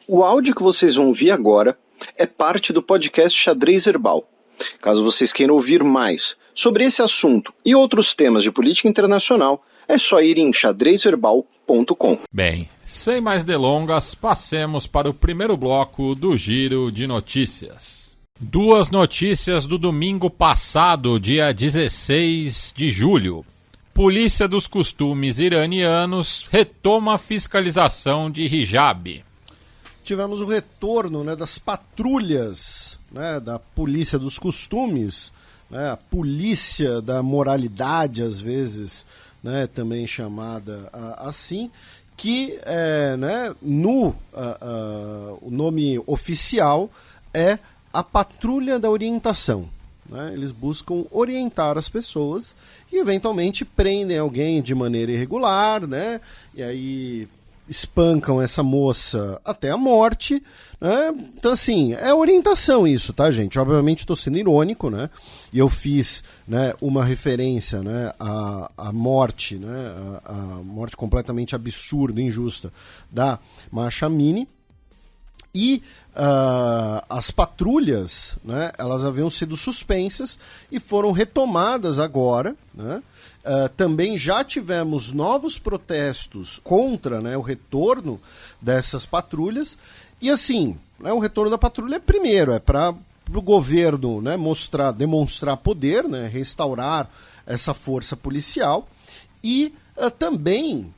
O áudio que vocês vão ouvir agora é parte do podcast Xadrez Herbal. Caso vocês queiram ouvir mais sobre esse assunto e outros temas de política internacional, é só ir em xadrezherbal.com. Bem, sem mais delongas, passemos para o primeiro bloco do Giro de Notícias. Duas notícias do domingo passado, dia 16 de julho. Polícia dos Costumes iranianos retoma a fiscalização de hijab. Tivemos o retorno, das patrulhas, da Polícia dos Costumes, a polícia da moralidade, às vezes, também chamada assim, que o nome oficial é a Patrulha da Orientação. Eles buscam orientar as pessoas e, eventualmente, prendem alguém de maneira irregular, e aí espancam essa moça até a morte, Então, assim, é orientação isso, tá, gente? Obviamente estou sendo irônico, E eu fiz, uma referência, à morte, a morte completamente absurda, injusta da Mahsa Amini. E as patrulhas, elas haviam sido suspensas e foram retomadas agora, também já tivemos novos protestos contra o retorno dessas patrulhas. E assim, o retorno da patrulha primeiro é para o governo demonstrar poder, restaurar essa força policial. E também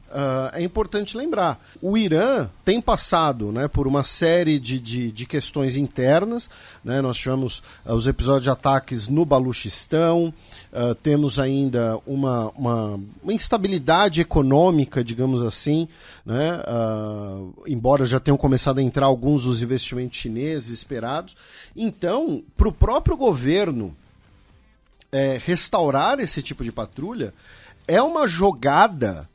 é importante lembrar, o Irã tem passado por uma série de questões internas, Nós tivemos os episódios de ataques no Baluchistão, temos ainda uma instabilidade econômica, digamos assim, embora já tenham começado a entrar alguns dos investimentos chineses esperados. Então, para o próprio governo restaurar esse tipo de patrulha, é uma jogada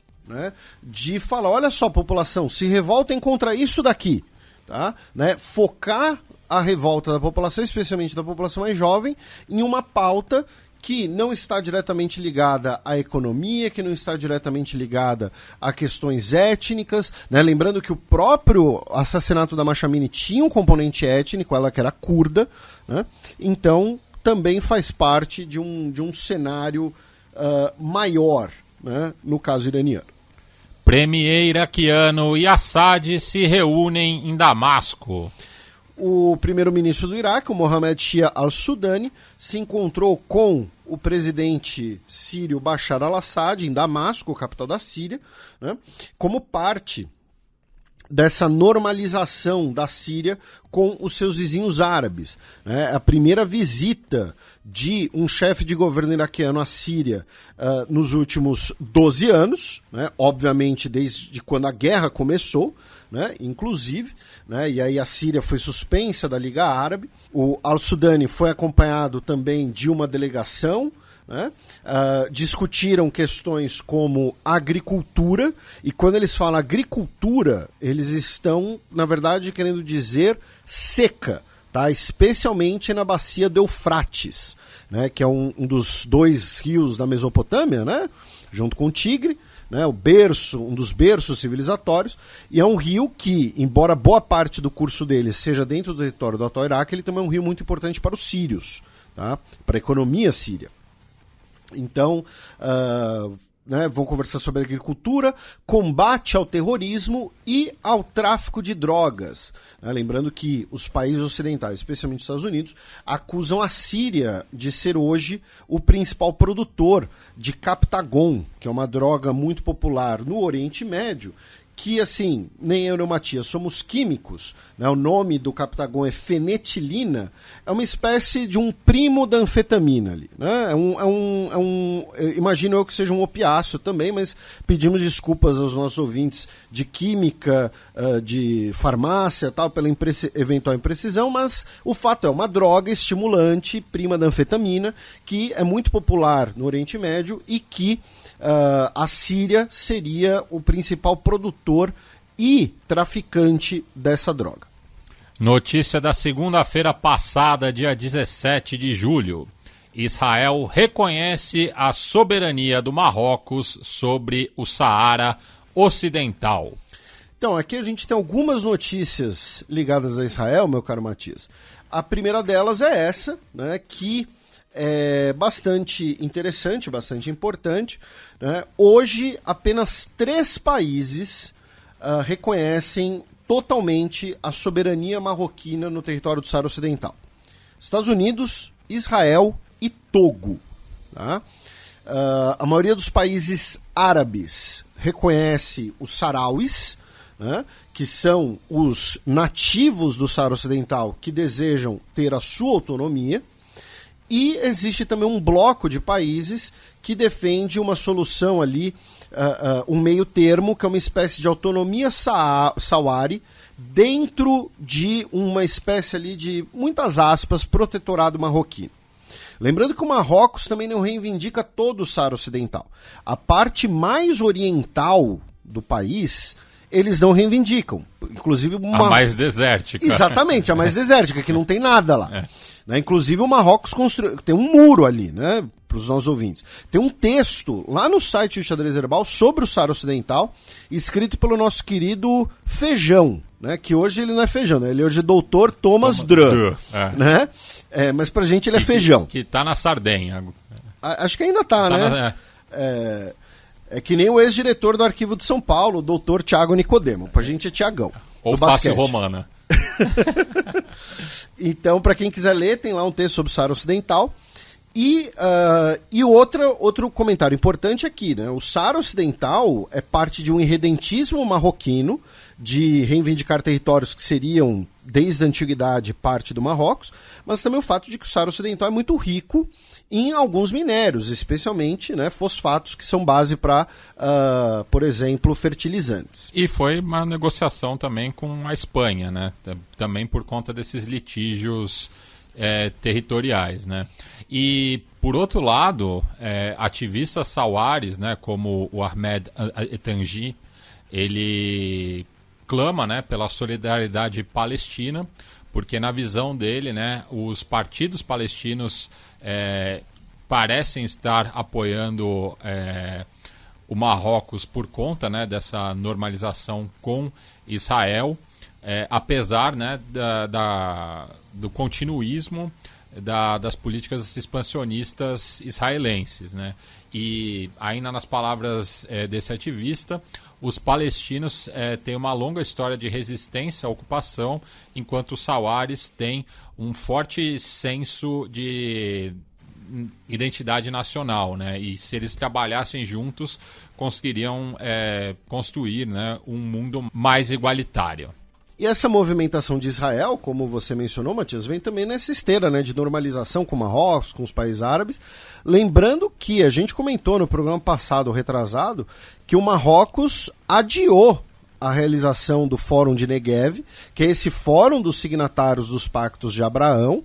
de falar, olha só, população, se revoltem contra isso daqui, tá? Focar a revolta da população, especialmente da população mais jovem, em uma pauta que não está diretamente ligada à economia, que não está diretamente ligada a questões étnicas, Lembrando que o próprio assassinato da Mahsa Amini tinha um componente étnico, ela que era curda, Então, também faz parte de um cenário maior, no caso iraniano. Premier iraquiano e Assad se reúnem em Damasco. O primeiro-ministro do Iraque, o Mohamed Shia al-Sudani, se encontrou com o presidente sírio Bashar al-Assad em Damasco, capital da Síria, como parte dessa normalização da Síria com os seus vizinhos árabes. A primeira visita de um chefe de governo iraquiano à Síria nos últimos 12 anos, obviamente desde quando a guerra começou, inclusive, e aí a Síria foi suspensa da Liga Árabe. O al-Sudani foi acompanhado também de uma delegação, discutiram questões como agricultura, e quando eles falam agricultura, eles estão, na verdade, querendo dizer seca, tá? Especialmente na bacia do Eufrates, que é um dos dois rios da Mesopotâmia, junto com o Tigre, o berço, um dos berços civilizatórios, e é um rio que, embora boa parte do curso dele seja dentro do território do atual Iraque, ele também é um rio muito importante para os sírios, tá? Para a economia síria. Então, vão conversar sobre agricultura, combate ao terrorismo e ao tráfico de drogas. Lembrando que os países ocidentais, especialmente os Estados Unidos, acusam a Síria de ser hoje o principal produtor de Captagon, que é uma droga muito popular no Oriente Médio, que, assim, nem eu nem o Matias somos químicos, o nome do Captagon é fenetilina, é uma espécie de um primo da anfetamina ali, imagino eu que seja um opiáceo também, mas pedimos desculpas aos nossos ouvintes de química, de farmácia, tal, pela eventual imprecisão, mas o fato é uma droga estimulante, prima da anfetamina, que é muito popular no Oriente Médio e que a Síria seria o principal produtor e traficante dessa droga. Notícia da segunda-feira passada, dia 17 de julho. Israel reconhece a soberania do Marrocos sobre o Saara Ocidental. Então, aqui a gente tem algumas notícias ligadas a Israel, meu caro Matias. A primeira delas é essa, né, que é bastante interessante, bastante importante, né? Hoje, apenas 3 países reconhecem totalmente a soberania marroquina no território do Saara Ocidental. Estados Unidos, Israel e Togo. Tá? A maioria dos países árabes reconhece os sarauis, né, que são os nativos do Saara Ocidental que desejam ter a sua autonomia. E existe também um bloco de países que defende uma solução ali, um meio termo, que é uma espécie de autonomia sauari dentro de uma espécie ali de, muitas aspas, protetorado marroquino. Lembrando que o Marrocos também não reivindica todo o Saara Ocidental. A parte mais oriental do país, eles não reivindicam. Inclusive a mais desértica. Exatamente, a mais desértica, que não tem nada lá. Né? Inclusive o Marrocos tem um muro ali, né, para os nossos ouvintes. Tem um texto lá no site do Xadrez Herbal sobre o Saara Ocidental, escrito pelo nosso querido Feijão, né, que hoje ele não é Feijão, né, ele hoje é doutor Thomas Dreux, né? Mas pra gente ele é Feijão. Que tá na Sardenha. Acho que ainda tá, né? É que nem o ex-diretor do Arquivo de São Paulo, o doutor Thiago Nicodemo. Pra gente é Tiagão. Ou face romana. Então, para quem quiser ler, tem lá um texto sobre o Saara Ocidental. E outro comentário importante aqui, né? O Saara Ocidental é parte de um irredentismo marroquino de reivindicar territórios que seriam, desde a antiguidade, parte do Marrocos, mas também o fato de que o Saara Ocidental é muito rico em alguns minérios, especialmente, né, fosfatos, que são base para, por exemplo, fertilizantes. E foi uma negociação também com a Espanha, né? Também por conta desses litígios territoriais, né? E, por outro lado, ativistas sauares, né, como o Ahmed Etanji, ele clama, né, pela solidariedade palestina, porque na visão dele, né, os partidos palestinos parecem estar apoiando o Marrocos por conta, né, dessa normalização com Israel, apesar, né, do continuismo das políticas expansionistas israelenses, né? E ainda nas palavras desse ativista, os palestinos têm uma longa história de resistência à ocupação, enquanto os sauares têm um forte senso de identidade nacional, né? E se eles trabalhassem juntos, conseguiriam construir, né, um mundo mais igualitário. E essa movimentação de Israel, como você mencionou, Matias, vem também nessa esteira, né, de normalização com o Marrocos, com os países árabes. Lembrando que a gente comentou no programa passado, retrasado, que o Marrocos adiou a realização do Fórum de Negev, que é esse fórum dos signatários dos Pactos de Abraão.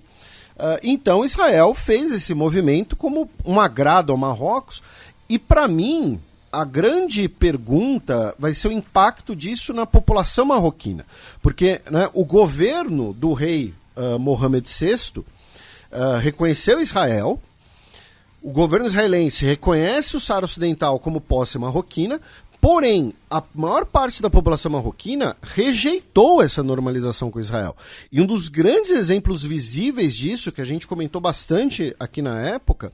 Então Israel fez esse movimento como um agrado ao Marrocos. E para mim, a grande pergunta vai ser o impacto disso na população marroquina. Porque, né, o governo do rei Mohammed VI reconheceu Israel, o governo israelense reconhece o Saara Ocidental como posse marroquina, porém, a maior parte da população marroquina rejeitou essa normalização com Israel. E um dos grandes exemplos visíveis disso, que a gente comentou bastante aqui na época,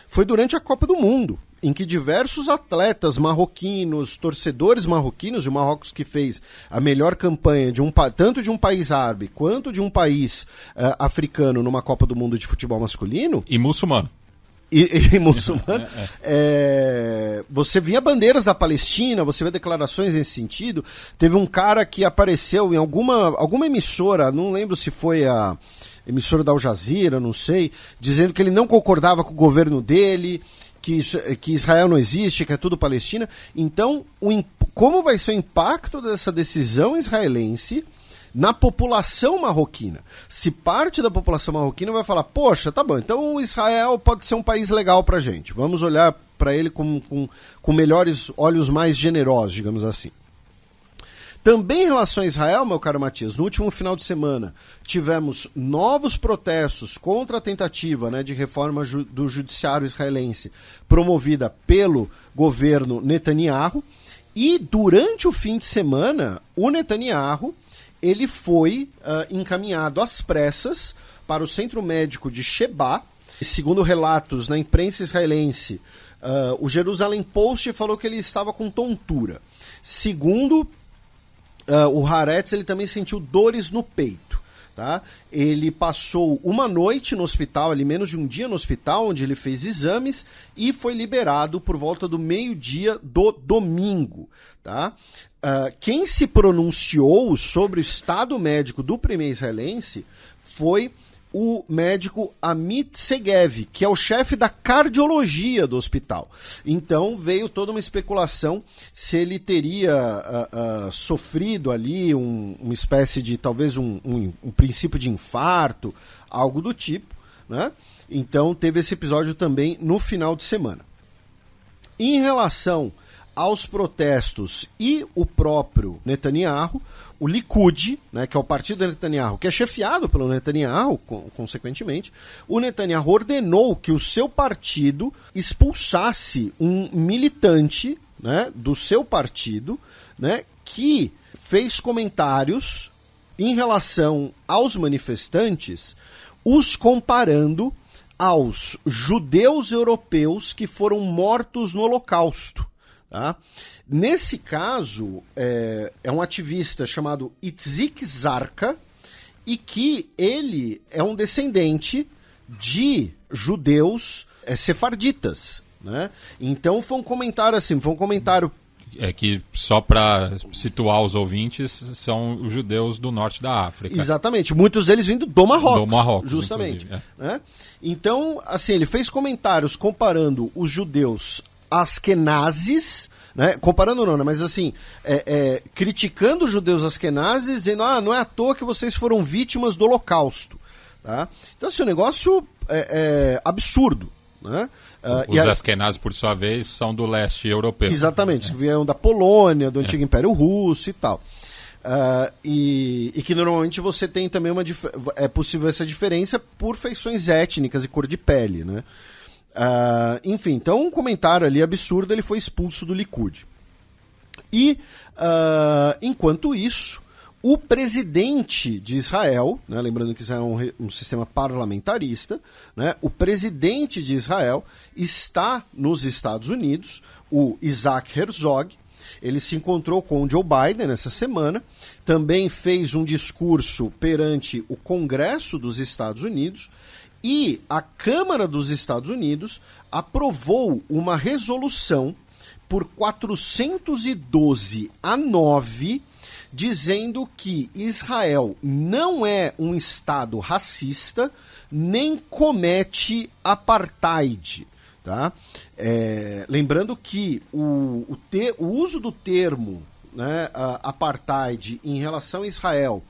foi durante a Copa do Mundo, em que diversos atletas marroquinos, torcedores marroquinos, e o Marrocos que fez a melhor campanha tanto de um país árabe quanto de um país africano numa Copa do Mundo de futebol masculino. E muçulmano. E muçulmano. Você via bandeiras da Palestina, você vê declarações nesse sentido. Teve um cara que apareceu em alguma emissora, não lembro se foi a emissora da Al Jazeera, não sei, dizendo que ele não concordava com o governo dele, que Israel não existe, que é tudo Palestina. Então, como vai ser o impacto dessa decisão israelense na população marroquina? Se parte da população marroquina vai falar, poxa, tá bom, então Israel pode ser um país legal pra gente, vamos olhar para ele com melhores olhos, mais generosos, digamos assim. Também em relação a Israel, meu caro Matias, no último final de semana tivemos novos protestos contra a tentativa, né, de reforma do judiciário israelense promovida pelo governo Netanyahu. E durante o fim de semana, o Netanyahu ele foi encaminhado às pressas para o centro médico de Sheba. Segundo relatos na imprensa israelense, o Jerusalem Post falou que ele estava com tontura. Segundo o Haaretz, ele também sentiu dores no peito. Tá? Ele passou uma noite no hospital, ali menos de um dia no hospital, onde ele fez exames e foi liberado por volta do meio-dia do domingo. Tá? Quem se pronunciou sobre o estado médico do premier israelense foi o médico Amit Segev, que é o chefe da cardiologia do hospital. Então veio toda uma especulação se ele teria sofrido ali uma espécie de, talvez um princípio de infarto, algo do tipo, né? Então teve esse episódio também no final de semana. Em relação aos protestos e o próprio Netanyahu, o Likud, né, que é o partido do Netanyahu, que é chefiado pelo Netanyahu, consequentemente, o Netanyahu ordenou que o seu partido expulsasse um militante, né, do seu partido, né, que fez comentários em relação aos manifestantes, os comparando aos judeus europeus que foram mortos no Holocausto. Tá? Nesse caso, é um ativista chamado Itzik Zarka, e que ele é um descendente de judeus sefarditas. Né? Então foi um comentário assim, que só para situar os ouvintes, são os judeus do norte da África. Exatamente, muitos deles vindo do Marrocos. Do Marrocos, justamente. Né? Então, assim, ele fez comentários comparando os judeus askenazes, né? Comparando não, né? Mas assim, criticando os judeus askenazes, dizendo, não é à toa que vocês foram vítimas do Holocausto. Tá? Então, assim, o negócio é absurdo. Né? Os askenazes, por sua vez, são do leste europeu. Exatamente, que vieram da Polônia, do antigo Império Russo e tal. E que normalmente você tem também é possível essa diferença por feições étnicas e cor de pele, né? Enfim, então um comentário ali absurdo, ele foi expulso do Likud. E, enquanto isso, o presidente de Israel, né, lembrando que Israel é um sistema parlamentarista, né, o presidente de Israel está nos Estados Unidos, o Isaac Herzog. Ele se encontrou com o Joe Biden nessa semana, também fez um discurso perante o Congresso dos Estados Unidos, e a Câmara dos Estados Unidos aprovou uma resolução por 412-9, dizendo que Israel não é um Estado racista, nem comete apartheid. Tá? Lembrando que o uso do termo, né, apartheid em relação a Israel,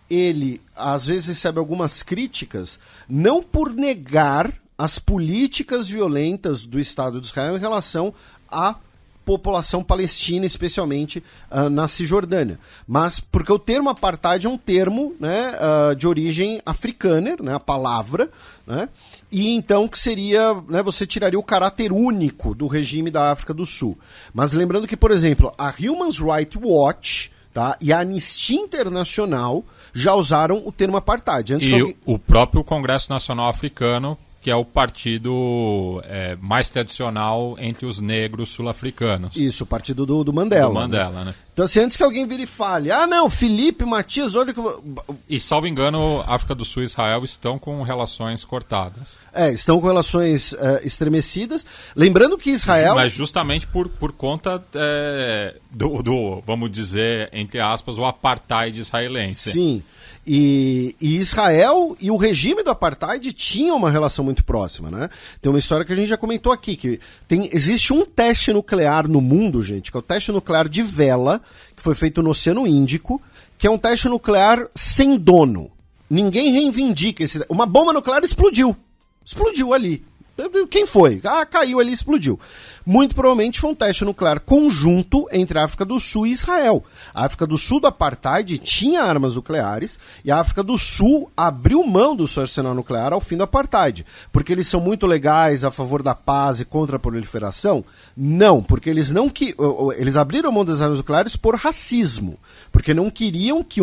ele às vezes recebe algumas críticas, não por negar as políticas violentas do Estado de Israel em relação à população palestina, especialmente na Cisjordânia, mas porque o termo apartheid é um termo, né, de origem africana, né, a palavra, né, e então que seria, né, você tiraria o caráter único do regime da África do Sul. Mas lembrando que, por exemplo, a Human Rights Watch, tá, e a Anistia Internacional já usaram o termo apartheid. O próprio Congresso Nacional Africano, que é o partido mais tradicional entre os negros sul-africanos. Isso, o partido do Mandela. Do Mandela, né? Então, assim, antes que alguém vire e fale, não, Felipe, Matias, olha que... E, salvo engano, África do Sul e Israel estão com relações cortadas. Estão com relações estremecidas. Lembrando que Israel... Mas justamente por conta do, vamos dizer, entre aspas, o apartheid israelense. Sim. E Israel e o regime do apartheid tinham uma relação muito próxima, né? Tem uma história que a gente já comentou aqui, que existe um teste nuclear no mundo, gente, que é o teste nuclear de Vela, que foi feito no Oceano Índico, que é um teste nuclear sem dono. Ninguém reivindica esse... Uma bomba nuclear explodiu ali, Quem foi? Caiu ali e explodiu. Muito provavelmente foi um teste nuclear conjunto entre a África do Sul e Israel. A África do Sul do apartheid tinha armas nucleares e a África do Sul abriu mão do seu arsenal nuclear ao fim do apartheid. Porque eles são muito legais a favor da paz e contra a proliferação? Não, porque eles abriram mão das armas nucleares por racismo. Porque não queriam que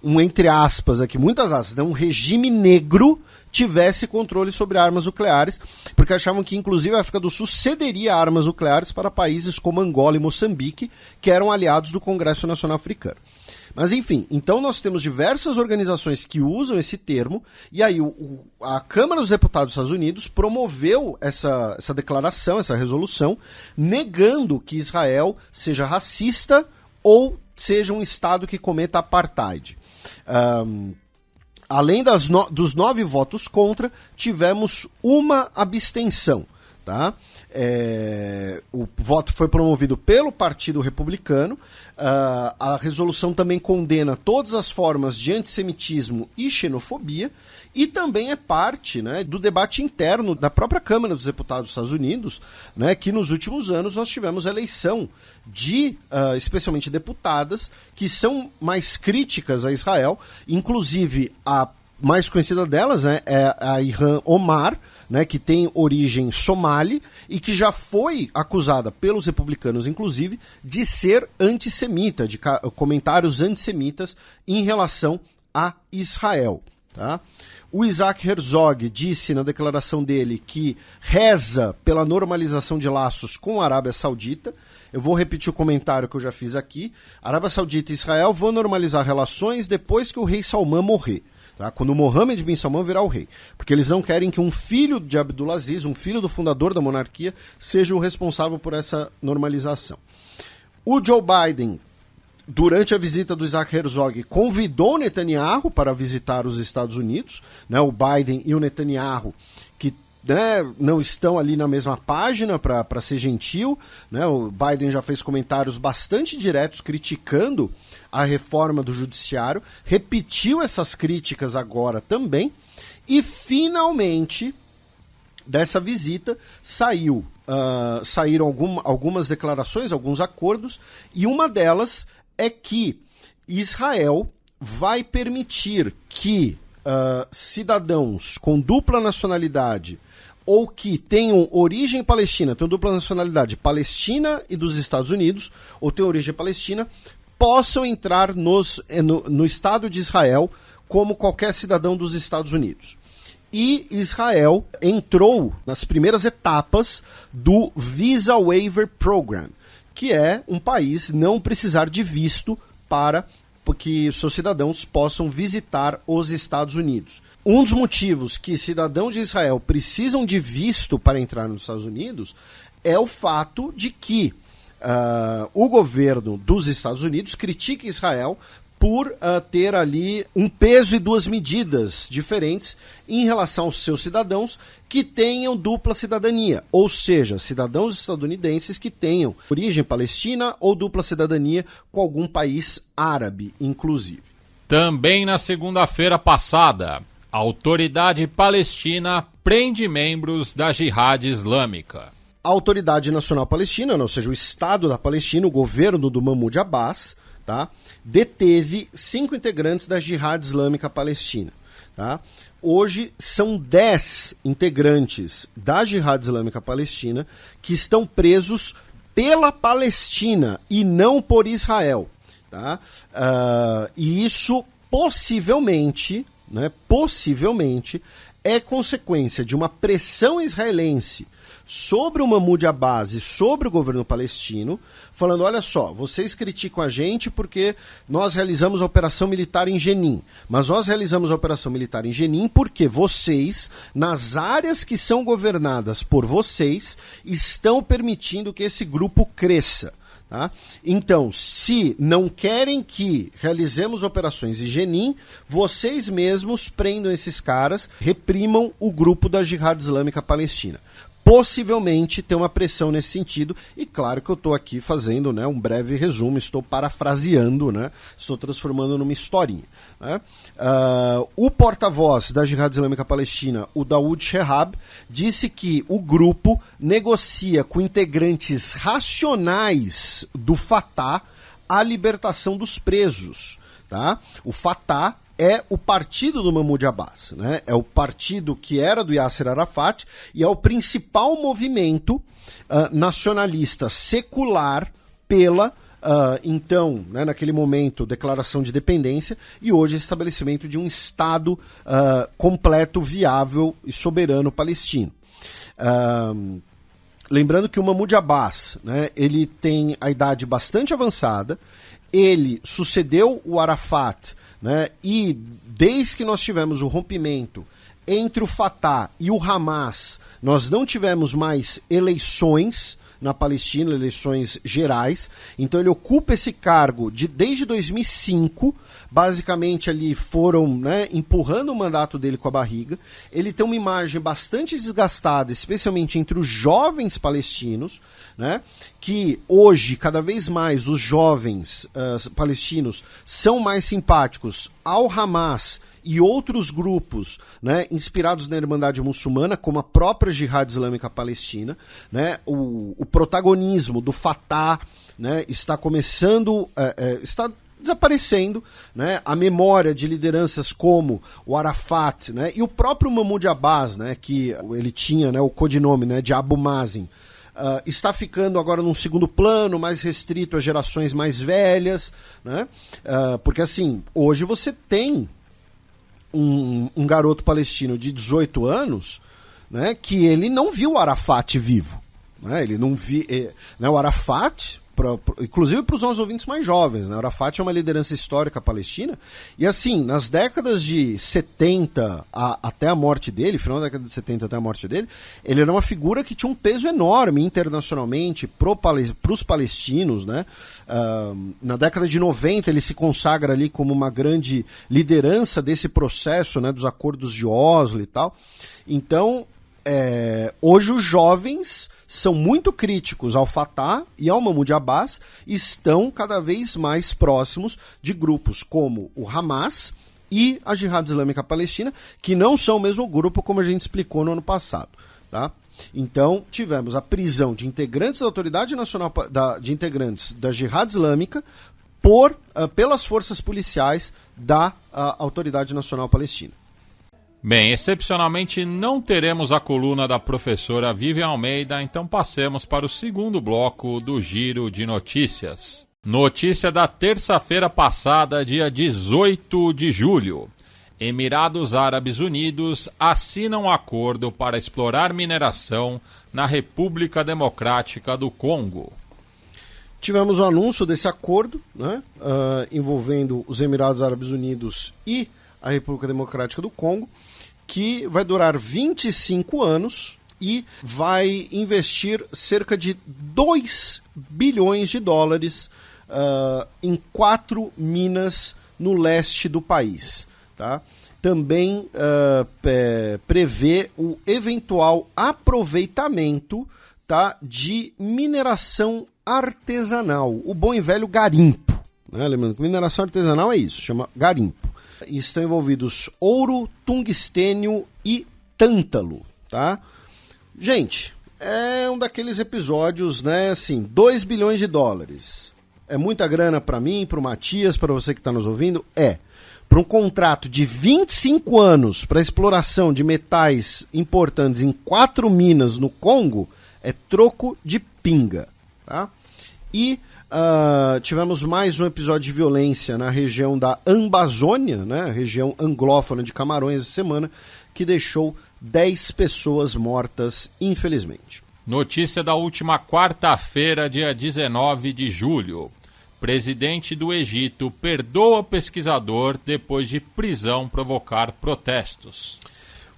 entre aspas aqui, muitas aspas, um regime negro tivesse controle sobre armas nucleares, porque achavam que inclusive a África do Sul cederia armas nucleares para países como Angola e Moçambique, que eram aliados do Congresso Nacional Africano. Mas enfim, então nós temos diversas organizações que usam esse termo, e aí a Câmara dos Deputados dos Estados Unidos promoveu essa declaração, essa resolução, negando que Israel seja racista ou seja um Estado que cometa apartheid. Além dos 9 votos contra, tivemos uma abstenção. Tá? O voto foi promovido pelo Partido Republicano. A resolução também condena todas as formas de antissemitismo e xenofobia e também é parte, né, do debate interno da própria Câmara dos Deputados dos Estados Unidos, né, que nos últimos anos nós tivemos a eleição de, especialmente deputadas, que são mais críticas a Israel, inclusive a mais conhecida delas, né, é a Ilhan Omar, né, que tem origem somali e que já foi acusada pelos republicanos, inclusive, de ser antissemita, de comentários antissemitas em relação a Israel. Tá? O Isaac Herzog disse na declaração dele que reza pela normalização de laços com a Arábia Saudita. Eu vou repetir o comentário que eu já fiz aqui. A Arábia Saudita e Israel vão normalizar relações depois que o rei Salman morrer. Tá? Quando Mohammed bin Salman virar o rei. Porque eles não querem que um filho de Abdulaziz, um filho do fundador da monarquia, seja o responsável por essa normalização. O Joe Biden, durante a visita do Isaac Herzog, convidou o Netanyahu para visitar os Estados Unidos. Né? O Biden e o Netanyahu, que, né, não estão ali na mesma página, para ser gentil. Né? O Biden já fez comentários bastante diretos criticando a reforma do judiciário, repetiu essas críticas agora também, e finalmente, dessa visita, saíram algumas declarações, alguns acordos, e uma delas é que Israel vai permitir que cidadãos com dupla nacionalidade ou que tenham origem palestina, tenham dupla nacionalidade palestina e dos Estados Unidos, ou tenham origem palestina, possam entrar no Estado de Israel como qualquer cidadão dos Estados Unidos. E Israel entrou nas primeiras etapas do Visa Waiver Program, que é um país não precisar de visto para que seus cidadãos possam visitar os Estados Unidos. Um dos motivos que cidadãos de Israel precisam de visto para entrar nos Estados Unidos é o fato de que o governo dos Estados Unidos critica Israel por ter ali um peso e duas medidas diferentes em relação aos seus cidadãos que tenham dupla cidadania, ou seja, cidadãos estadunidenses que tenham origem palestina ou dupla cidadania com algum país árabe, inclusive. Também na segunda-feira passada, a autoridade palestina prende membros da Jihad Islâmica. A Autoridade Nacional Palestina, ou seja, o Estado da Palestina, o governo do Mahmoud Abbas, tá, deteve 5 integrantes da Jihad Islâmica Palestina. Tá? Hoje são 10 integrantes da Jihad Islâmica Palestina que estão presos pela Palestina e não por Israel. Tá? E isso possivelmente é consequência de uma pressão israelense sobre o Mahmoud Abbas e sobre o governo palestino, falando, olha só, vocês criticam a gente porque nós realizamos a operação militar em Jenin, mas nós realizamos a operação militar em Jenin porque vocês, nas áreas que são governadas por vocês, estão permitindo que esse grupo cresça. Tá? Então, se não querem que realizemos operações em Jenin, vocês mesmos prendam esses caras, reprimam o grupo da Jihad Islâmica Palestina. possivelmente ter uma pressão nesse sentido, e claro que eu estou aqui fazendo, né, um breve resumo, estou parafraseando, né, estou transformando numa historinha. Né? O porta-voz da Jihad Islâmica Palestina, o Daoud Shehab, disse que o grupo negocia com integrantes racionais do Fatah a libertação dos presos. Tá? O Fatah é o partido do Mahmoud Abbas, né? É o partido que era do Yasser Arafat e é o principal movimento nacionalista secular pela, então, né, naquele momento, declaração de independência e hoje estabelecimento de um Estado completo, viável e soberano palestino. Lembrando que o Mahmoud Abbas, né, ele tem a idade bastante avançada, ele sucedeu o Arafat, né, e desde que nós tivemos o rompimento entre o Fatah e o Hamas, nós não tivemos mais eleições na Palestina, eleições gerais, então ele ocupa esse cargo desde 2005, basicamente ali foram, né, empurrando o mandato dele com a barriga. Ele tem uma imagem bastante desgastada, especialmente entre os jovens palestinos, né, que hoje, cada vez mais, os jovens palestinos são mais simpáticos ao Hamas e outros grupos, né, inspirados na Irmandade Muçulmana, como a própria Jihad Islâmica Palestina. Né, o protagonismo do Fatah, né, está começando, está desaparecendo, né, a memória de lideranças como o Arafat, né, e o próprio Mahmoud Abbas, né, que ele tinha, né, o codinome, né, de Abu Mazen, está ficando agora num segundo plano, mais restrito às gerações mais velhas, né, porque assim, hoje você tem um garoto palestino de 18 anos, né, que ele não viu o Arafat vivo. Né, ele não viu, né, o Arafat, inclusive para os nossos ouvintes mais jovens, né, o Arafat é uma liderança histórica palestina, e assim, nas décadas de 70 até a morte dele, final da década de 70 até a morte dele, ele era uma figura que tinha um peso enorme internacionalmente para os palestinos, né? Na década de 90 ele se consagra ali como uma grande liderança desse processo, né, dos acordos de Oslo e tal. Então, hoje os jovens são muito críticos ao Fatah e ao Mahmoud Abbas, estão cada vez mais próximos de grupos como o Hamas e a Jihad Islâmica Palestina, que não são o mesmo grupo, como a gente explicou no ano passado. Tá? Então, tivemos a prisão de integrantes da Autoridade Nacional de Integrantes da Jihad Islâmica pelas forças policiais da Autoridade Nacional Palestina. Bem, excepcionalmente não teremos a coluna da professora Vivian Almeida, então passemos para o segundo bloco do Giro de Notícias. Notícia da terça-feira passada, dia 18 de julho. Emirados Árabes Unidos assinam acordo para explorar mineração na República Democrática do Congo. Tivemos o anúncio desse acordo, né, envolvendo os Emirados Árabes Unidos e a República Democrática do Congo, que vai durar 25 anos e vai investir cerca de 2 bilhões de dólares em 4 minas no leste do país. Tá? Também prevê o eventual aproveitamento, tá, de mineração artesanal, o bom e velho garimpo. Né? Lembrando que mineração artesanal é isso, chama garimpo. E estão envolvidos ouro, tungstênio e tântalo, tá? Gente, é um daqueles episódios, né, assim, 2 bilhões de dólares. É muita grana para mim, para o Matias, para você que está nos ouvindo? Para um contrato de 25 anos para exploração de metais importantes em 4 minas no Congo, é troco de pinga, tá? E tivemos mais um episódio de violência na região da Ambazônia, né, região anglófona de Camarões, essa semana, que deixou 10 pessoas mortas, infelizmente. Notícia da última quarta-feira, dia 19 de julho. Presidente do Egito perdoa pesquisador depois de prisão provocar protestos.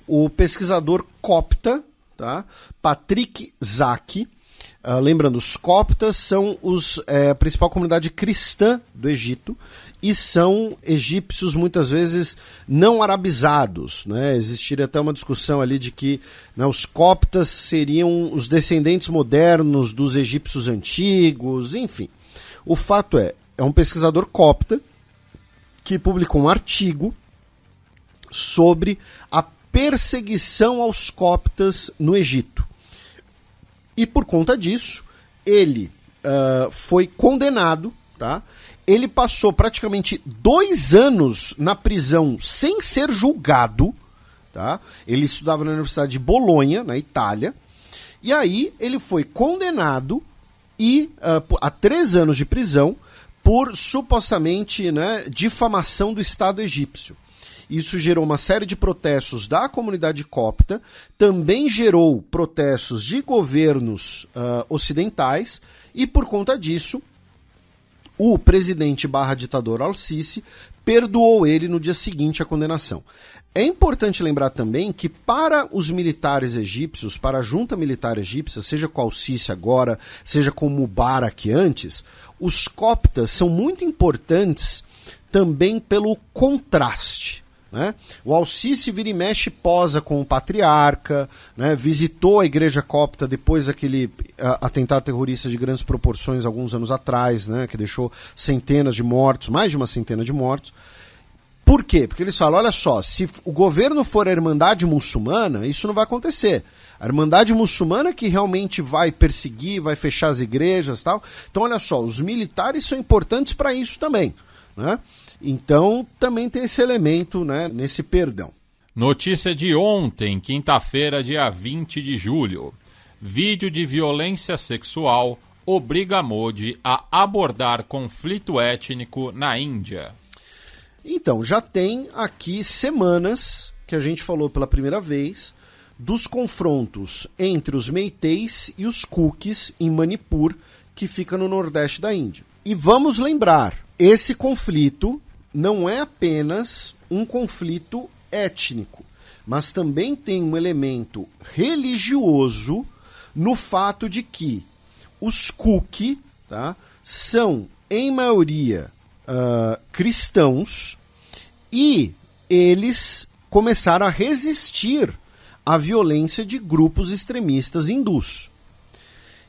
O pesquisador copta, tá, Patrick Zaki, Lembrando, os coptas são a principal comunidade cristã do Egito e são egípcios muitas vezes não arabizados, né? Existiria até uma discussão ali de que, né, os coptas seriam os descendentes modernos dos egípcios antigos, enfim. O fato é um pesquisador copta que publicou um artigo sobre a perseguição aos coptas no Egito. E por conta disso, ele foi condenado, tá? Ele passou praticamente 2 anos na prisão sem ser julgado, tá? Ele estudava na Universidade de Bolonha, na Itália, e aí ele foi condenado a 3 anos de prisão por supostamente, né, difamação do Estado egípcio. Isso gerou uma série de protestos da comunidade copta, também gerou protestos de governos ocidentais, e por conta disso, o presidente ditador Al-Sisi perdoou ele no dia seguinte à condenação. É importante lembrar também que para os militares egípcios, para a junta militar egípcia, seja com Al-Sisi agora, seja com Mubarak antes, os coptas são muito importantes também pelo contraste, né? O Al-Sisi vira e mexe posa com o patriarca, né? Visitou a igreja copta depois daquele atentado terrorista de grandes proporções alguns anos atrás, né? Que deixou centenas de mortos, mais de uma centena de mortos. Por quê? Porque eles falam, olha só, se o governo for a Irmandade Muçulmana, isso não vai acontecer. A Irmandade Muçulmana que realmente vai perseguir, vai fechar as igrejas e tal. Então, olha só, os militares são importantes para isso também, né? Então, também tem esse elemento, né, nesse perdão. Notícia de ontem, quinta-feira, dia 20 de julho. Vídeo de violência sexual obriga Modi a abordar conflito étnico na Índia. Então, já tem aqui semanas que a gente falou pela primeira vez dos confrontos entre os Meiteis e os Kukis em Manipur, que fica no nordeste da Índia. E vamos lembrar, esse conflito não é apenas um conflito étnico, mas também tem um elemento religioso no fato de que os Kuki, tá, são, em maioria, cristãos, e eles começaram a resistir à violência de grupos extremistas hindus.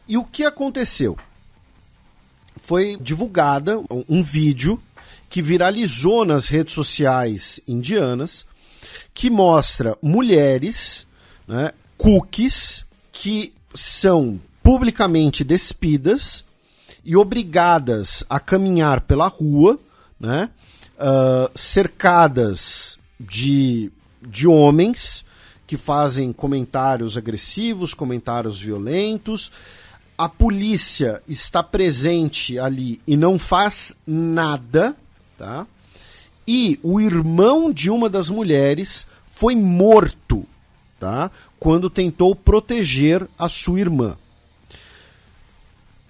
E o que aconteceu? Foi divulgada um vídeo que viralizou nas redes sociais indianas, que mostra mulheres, né, Kukis, que são publicamente despidas e obrigadas a caminhar pela rua, né, cercadas de homens que fazem comentários agressivos, comentários violentos. A polícia está presente ali e não faz nada, tá? E o irmão de uma das mulheres foi morto, tá, quando tentou proteger a sua irmã.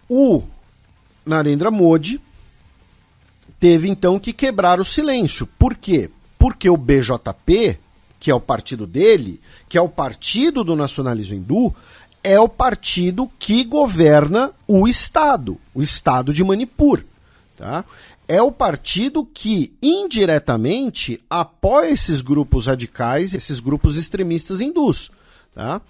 O Narendra Modi teve então que quebrar o silêncio. Por quê? Porque o BJP, que é o partido dele, que é o partido do nacionalismo hindu, é o partido que governa o estado de Manipur, tá? É o partido que indiretamente apoia esses grupos radicais, esses grupos extremistas hindus, tá?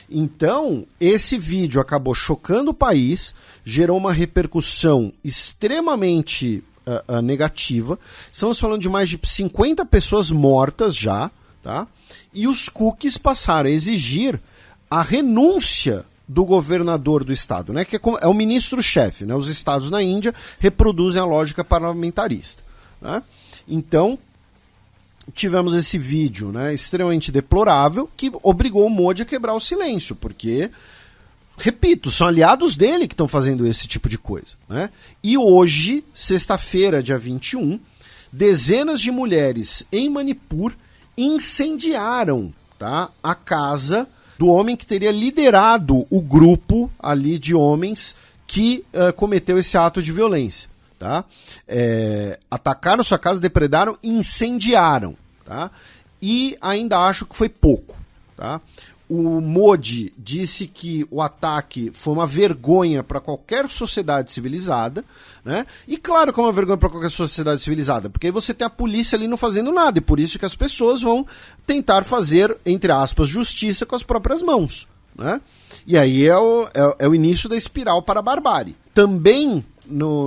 Então, esse vídeo acabou chocando o país, gerou uma repercussão extremamente negativa. Estamos falando de mais de 50 pessoas mortas já, tá? E os Kukis passaram a exigir a renúncia do governador do estado, né, que é o ministro-chefe, né? Os estados na Índia reproduzem a lógica parlamentarista, né? Então, tivemos esse vídeo, né, extremamente deplorável, que obrigou o Modi a quebrar o silêncio, porque, repito, são aliados dele que estão fazendo esse tipo de coisa, né? E hoje, sexta-feira, dia 21, dezenas de mulheres em Manipur incendiaram, tá, a casa do homem que teria liderado o grupo ali de homens que cometeu esse ato de violência, tá? Atacaram sua casa, depredaram e incendiaram, tá? E ainda acho que foi pouco, tá? O Modi disse que o ataque foi uma vergonha para qualquer sociedade civilizada, né? E claro que é uma vergonha para qualquer sociedade civilizada, porque aí você tem a polícia ali não fazendo nada, e por isso que as pessoas vão tentar fazer, entre aspas, justiça com as próprias mãos, né? E aí é o início da espiral para a barbárie. Também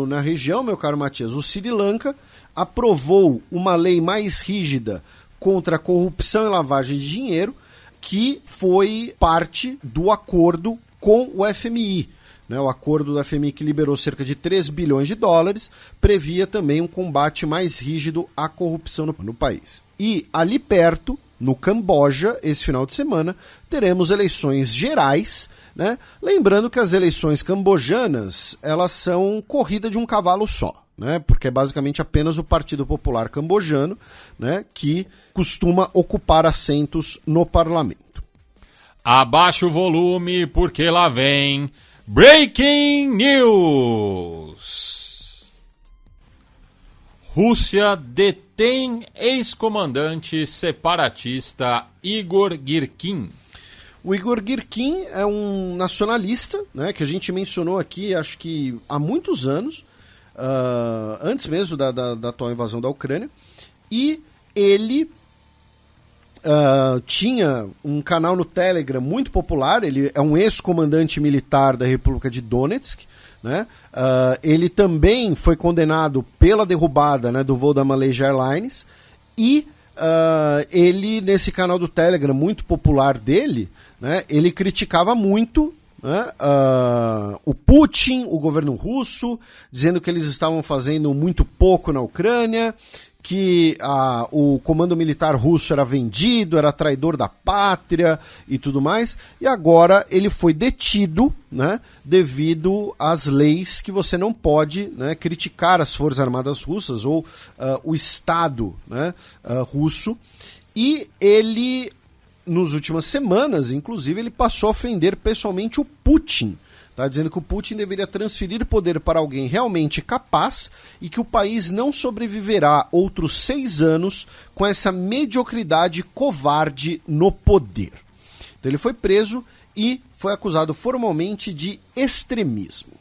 na região, meu caro Matias, o Sri Lanka aprovou uma lei mais rígida contra a corrupção e lavagem de dinheiro, que foi parte do acordo com o FMI. Né? O acordo do FMI, que liberou cerca de 3 bilhões de dólares, previa também um combate mais rígido à corrupção no país. E ali perto, no Camboja, esse final de semana, teremos eleições gerais, né? Lembrando que as eleições cambojanas, elas são corrida de um cavalo só. Né, porque é basicamente apenas o Partido Popular Cambojano, né, que costuma ocupar assentos no parlamento. Abaixa o volume, porque lá vem Breaking News! Rússia detém ex-comandante separatista Igor Girkin. O Igor Girkin é um nacionalista, né, que a gente mencionou aqui, acho que há muitos anos, antes mesmo da atual invasão da Ucrânia, e ele tinha um canal no Telegram muito popular. Ele é um ex-comandante militar da República de Donetsk, né? Ele também foi condenado pela derrubada, né, do voo da Malaysia Airlines, e ele, nesse canal do Telegram muito popular dele, né, ele criticava muito, né, o Putin, o governo russo, dizendo que eles estavam fazendo muito pouco na Ucrânia, que o comando militar russo era vendido, era traidor da pátria e tudo mais. E agora ele foi detido, né, devido às leis que você não pode, né, criticar as Forças Armadas russas ou o Estado, né, russo. E ele, nas últimas semanas, inclusive, ele passou a ofender pessoalmente o Putin. Tá dizendo que o Putin deveria transferir poder para alguém realmente capaz e que o país não sobreviverá outros 6 anos com essa mediocridade covarde no poder. Então ele foi preso e foi acusado formalmente de extremismo.